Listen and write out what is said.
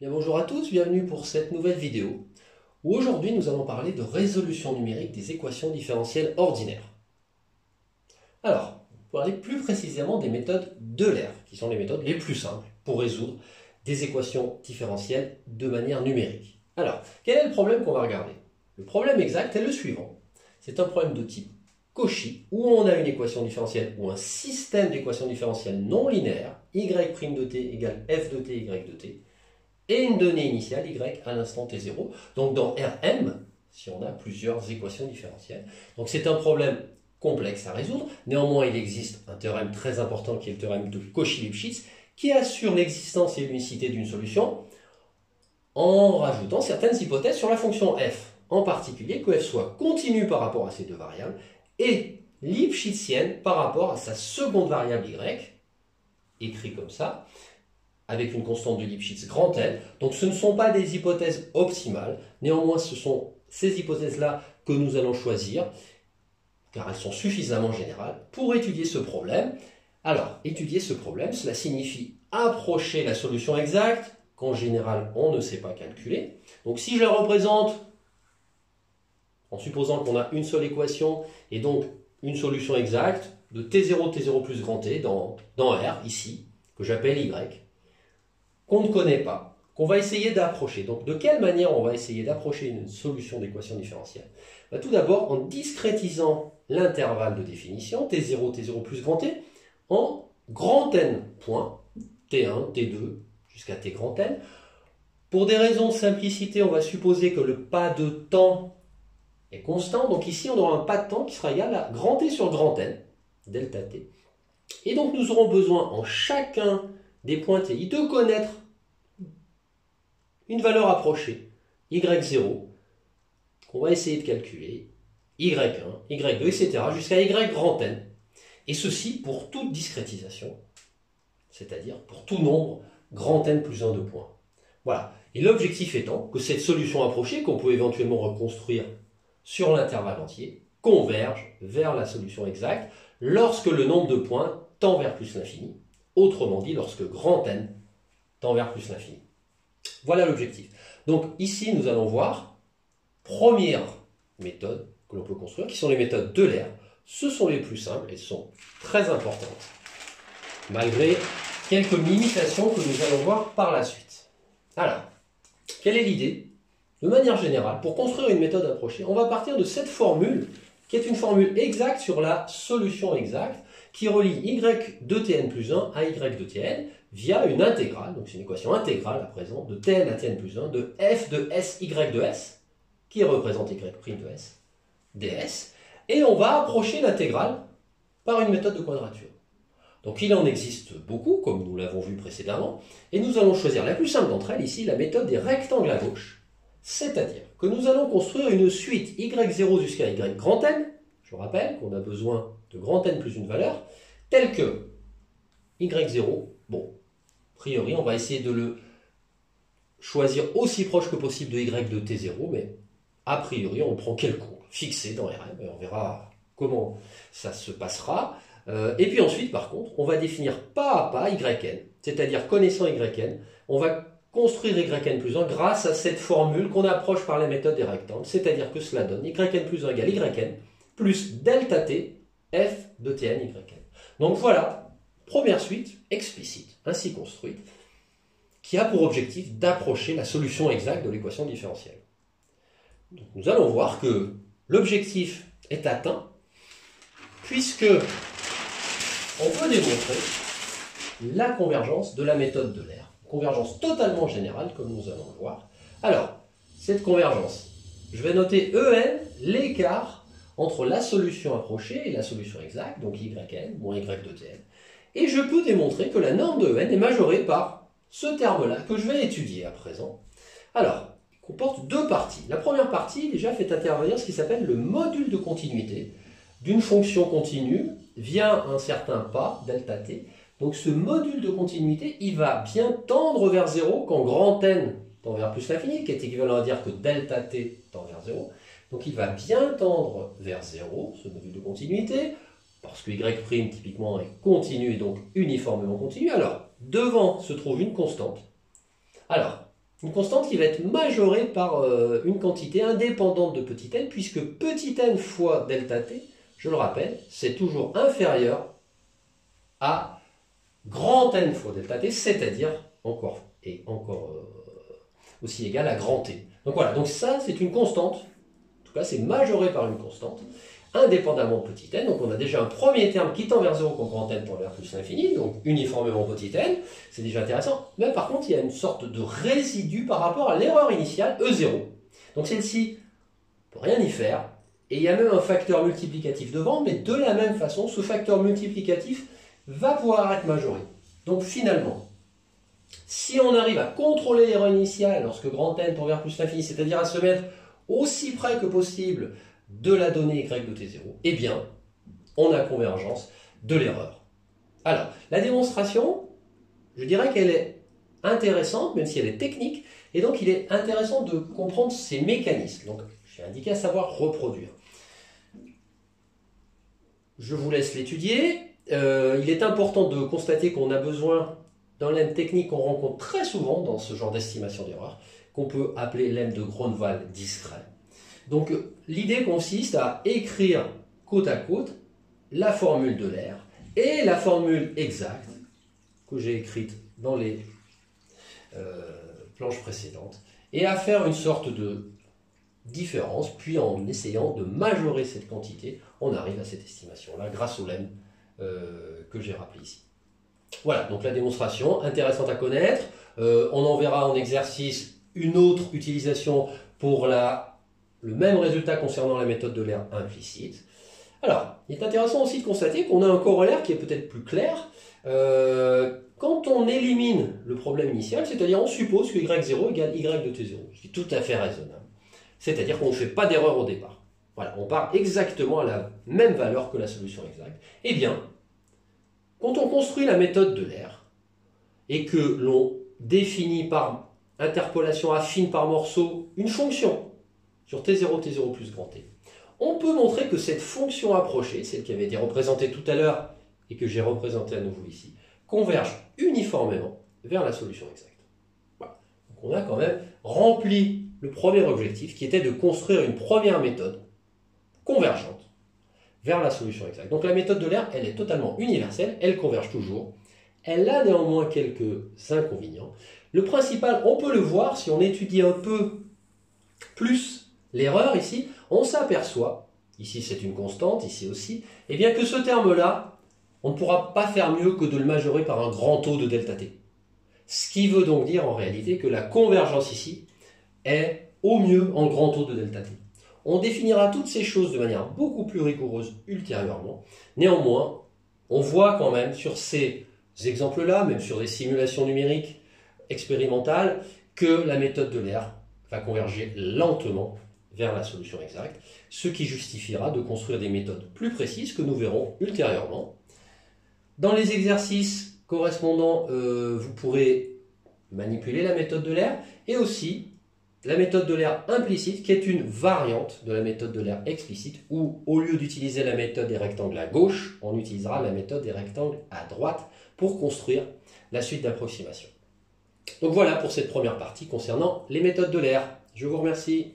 Bien, bonjour à tous, bienvenue pour cette nouvelle vidéo où aujourd'hui nous allons parler de résolution numérique des équations différentielles ordinaires. Alors, pour aller plus précisément des méthodes d'Euler, qui sont les méthodes les plus simples pour résoudre des équations différentielles de manière numérique. Alors, quel est le problème qu'on va regarder? Le problème exact est le suivant. C'est un problème de type Cauchy, où on a une équation différentielle ou un système d'équations différentielles non linéaires, y' de t égale f de t, y de t, et une donnée initiale y à l'instant t0. Donc dans Rm, si on a plusieurs équations différentielles. Donc c'est un problème complexe à résoudre. Néanmoins, il existe un théorème très important qui est le théorème de Cauchy-Lipschitz qui assure l'existence et l'unicité d'une solution en rajoutant certaines hypothèses sur la fonction f. En particulier que f soit continue par rapport à ces deux variables et lipschitzienne par rapport à sa seconde variable y, écrit comme ça, avec une constante de Lipschitz grand L. Donc ce ne sont pas des hypothèses optimales. Néanmoins, ce sont ces hypothèses-là que nous allons choisir, car elles sont suffisamment générales, pour étudier ce problème. Alors, étudier ce problème, cela signifie approcher la solution exacte, qu'en général, on ne sait pas calculer. Donc si je la représente, en supposant qu'on a une seule équation, et donc une solution exacte, de T0, T0 plus grand T, dans R, ici, que j'appelle Y, qu'on ne connaît pas, qu'on va essayer d'approcher. Donc de quelle manière on va essayer d'approcher une solution d'équation différentielle? Tout d'abord en discrétisant l'intervalle de définition, T0, T0 plus grand T, en grand N points, T1, T2, jusqu'à T grand N. Pour des raisons de simplicité, on va supposer que le pas de temps est constant. Donc ici, on aura un pas de temps qui sera égal à grand T sur grand N, delta T. Et donc nous aurons besoin en chacun des points TI de connaître une valeur approchée, y0, qu'on va essayer de calculer, y1, y2, etc., jusqu'à y grand N. Et ceci pour toute discrétisation, c'est-à-dire pour tout nombre grand N plus 1 de points. Voilà. Et l'objectif étant que cette solution approchée, qu'on peut éventuellement reconstruire sur l'intervalle entier, converge vers la solution exacte lorsque le nombre de points tend vers plus l'infini. Autrement dit, lorsque grand N tend vers plus l'infini. Voilà l'objectif. Donc ici, nous allons voir première méthode que l'on peut construire, qui sont les méthodes d'Euler. Ce sont les plus simples et sont très importantes, malgré quelques limitations que nous allons voir par la suite. Alors, quelle est l'idée? De manière générale, pour construire une méthode approchée, on va partir de cette formule, qui est une formule exacte sur la solution exacte, qui relie y de tn plus 1 à y de tn via une intégrale, donc c'est une équation intégrale à présent, de tn à tn plus 1 de f de s y de s, qui représente y' de s, ds, et on va approcher l'intégrale par une méthode de quadrature. Donc il en existe beaucoup, comme nous l'avons vu précédemment, et nous allons choisir la plus simple d'entre elles, ici la méthode des rectangles à gauche, c'est-à-dire que nous allons construire une suite y0 jusqu'à y grand N. Je rappelle qu'on a besoin de grand N plus une valeur, telle que y0, bon, a priori on va essayer de le choisir aussi proche que possible de y de t0, mais a priori on le prend quelconque, fixé dans Rm, et on verra comment ça se passera. Et puis ensuite, par contre, on va définir pas à pas yn, c'est-à-dire connaissant yn, on va construire yn plus 1 grâce à cette formule qu'on approche par la méthode des rectangles, c'est-à-dire que cela donne yn plus 1 égale yn plus delta t f de tn yn. Donc voilà, première suite explicite, ainsi construite, qui a pour objectif d'approcher la solution exacte de l'équation différentielle. Donc nous allons voir que l'objectif est atteint, puisque on peut démontrer la convergence de la méthode d'Euler. Convergence totalement générale, comme nous allons le voir. Alors, cette convergence, je vais noter En, l'écart entre la solution approchée et la solution exacte, donc yn moins y de tn. Et je peux démontrer que la norme de En est majorée par ce terme-là, que je vais étudier à présent. Alors, il comporte deux parties. La première partie, déjà, fait intervenir ce qui s'appelle le module de continuité d'une fonction continue via un certain pas, delta t. Donc ce module de continuité, il va bien tendre vers 0 quand grand N tend vers plus l'infini, qui est équivalent à dire que delta t tend vers 0. Donc il va bien tendre vers 0, ce module de continuité, parce que y' typiquement est continu et donc uniformément continu. Alors, devant se trouve une constante. Alors, Une constante qui va être majorée par une quantité indépendante de petit n, puisque petit n fois delta t, je le rappelle, c'est toujours inférieur à grand n fois delta t, c'est-à-dire encore aussi égal à grand t. Donc voilà, donc ça c'est une constante, en tout cas c'est majoré par une constante, indépendamment de petit n, donc on a déjà un premier terme qui tend vers 0 quand grand n tend vers plus l'infini, donc uniformément petit n, c'est déjà intéressant, mais par contre il y a une sorte de résidu par rapport à l'erreur initiale, E0. Donc celle-ci, on ne peut rien y faire, et il y a même un facteur multiplicatif devant, mais de la même façon, ce facteur multiplicatif va pouvoir être majoré. Donc finalement, si on arrive à contrôler l'erreur initiale lorsque grand n tend vers plus l'infini, c'est-à-dire à se mettre aussi près que possible de la donnée y de t0, eh bien, on a convergence de l'erreur. Alors, la démonstration, je dirais qu'elle est intéressante, même si elle est technique, et donc il est intéressant de comprendre ces mécanismes. Donc, j'ai indiqué à savoir reproduire. Je vous laisse l'étudier. Il est important de constater qu'on a besoin d'un lemme technique qu'on rencontre très souvent dans ce genre d'estimation d'erreur, qu'on peut appeler lemme de Grunwald discret. Donc l'idée consiste à écrire côte à côte la formule de l'air et la formule exacte que j'ai écrite dans les planches précédentes et à faire une sorte de différence, puis en essayant de majorer cette quantité, on arrive à cette estimation-là grâce au lemme que j'ai rappelé ici. Voilà, donc la démonstration, intéressante à connaître. On en verra en exercice une autre utilisation pour le même résultat concernant la méthode de l'air implicite. Alors, il est intéressant aussi de constater qu'on a un corollaire qui est peut-être plus clair. Quand on élimine le problème initial, c'est-à-dire on suppose que y0 égale y de t0, ce qui est tout à fait raisonnable. C'est-à-dire qu'on ne fait pas d'erreur au départ. Voilà, on part exactement à la même valeur que la solution exacte. Eh bien, quand on construit la méthode de l'air et que l'on définit par interpolation affine par morceau une fonction sur t0, t0 plus grand t, on peut montrer que cette fonction approchée, celle qui avait été représentée tout à l'heure et que j'ai représentée à nouveau ici, converge uniformément vers la solution exacte. Voilà. Donc on a quand même rempli le premier objectif qui était de construire une première méthode convergente vers la solution exacte. Donc la méthode de l'air, elle est totalement universelle, elle converge toujours. Elle a néanmoins quelques inconvénients. Le principal, on peut le voir si on étudie un peu plus l'erreur ici, on s'aperçoit, ici c'est une constante, ici aussi, eh bien que ce terme-là, on ne pourra pas faire mieux que de le majorer par un grand taux de delta t. Ce qui veut donc dire en réalité que la convergence ici est au mieux en grand taux de delta t. On définira toutes ces choses de manière beaucoup plus rigoureuse ultérieurement. Néanmoins, on voit quand même sur ces exemples-là, même sur des simulations numériques expérimentales, que la méthode de l'air va converger lentement vers la solution exacte, ce qui justifiera de construire des méthodes plus précises que nous verrons ultérieurement. Dans les exercices correspondants, vous pourrez manipuler la méthode de l'air et aussi la méthode de l'air implicite qui est une variante de la méthode de l'air explicite où au lieu d'utiliser la méthode des rectangles à gauche, on utilisera la méthode des rectangles à droite pour construire la suite d'approximation. Donc voilà pour cette première partie concernant les méthodes de l'air. Je vous remercie.